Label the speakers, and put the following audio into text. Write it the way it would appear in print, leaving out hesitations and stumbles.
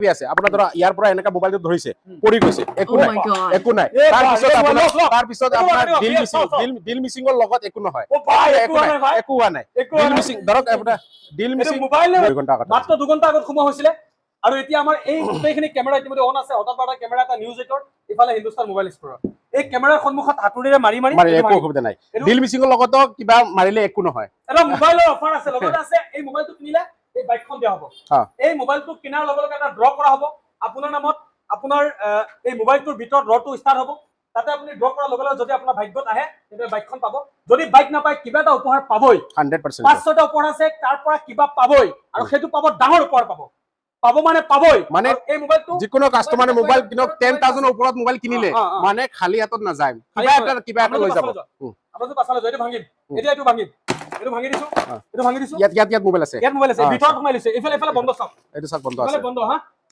Speaker 1: আছে আপোনাৰ ধৰা ইয়াৰ পৰা এনেকা মোবাইলটো ধৰিছে পৰি গৈছে একো নাই একো নাই তাৰ পিছত আপোনাৰ ডিল মিচিংৰ লগত একো নহয় একো হোৱা নাই ডিল মিচিং ধৰক আপোনাৰ ডিল মিচিং
Speaker 2: মোবাইল মাত্ৰ 2 ঘণ্টা আগত সোমোৱা হৈছিলে আৰু এতিয়া আমাৰ এই গোটেইখিনি কেমেৰা ইতিমধ্যে অন আছে হঠাৎ কেমেৰা এটা নিউজ এটৰ ইফালে হিন্দুস্তান মোবাইল ষ্টৰৰ এই কেমেৰাৰ সন্মুখত হাতুৰিৰে মাৰি
Speaker 1: একো অসুবিধা নাই ডিল মিচিংৰ লগতো কিবা মাৰিলে একো নহয়
Speaker 2: এটা মোবাইলৰ অফাৰ আছে লগতে আছে এই মোবাইলটো কিনিলে এই বাইকখন দিয়া হ'ব এই মোবাইলটো কিনাৰ লগে লগে এটা ড্ৰ কৰা হ'ব আপোনাৰ নামত আপোনাৰ এই মোবাইলটোৰ ভিতৰত ড্ৰটো ষ্টাৰ্ট হ'ব তাতে আপুনি ড্ৰ কৰাৰ লগে লগে যদি আপোনাৰ ভাগ্যত আহে তেতিয়া বাইকখন পাব যদি বাইক নাপায় কিবা এটা উপহাৰ পাবই
Speaker 1: 100%
Speaker 2: 500টা উপহাৰ আছে তাৰ পৰা কিবা পাবই আৰু সেইটো পাব ডাঙৰ উপহাৰ পাব মানে পাবই
Speaker 1: মানে
Speaker 2: এই মোবাইলটো
Speaker 1: যিকোনো কাস্টমাৰে মোবাইল কিনক 10000 ৰ ওপৰত মোবাইল কিনিলে মানে খালি হাতত নাযায় কিবা এটা লৈ যাব
Speaker 2: আপোনাক পাছালে যদি ভাঙিম এতিয়া এইটো ভাঙি দিছো
Speaker 1: ইয়াত মোবাইল আছে
Speaker 2: ভিতৰত সোমাই লৈছে ইফালে বন্ধ চাওক
Speaker 1: এইটো চাওক বন্ধ আছে
Speaker 2: বন্ধ হা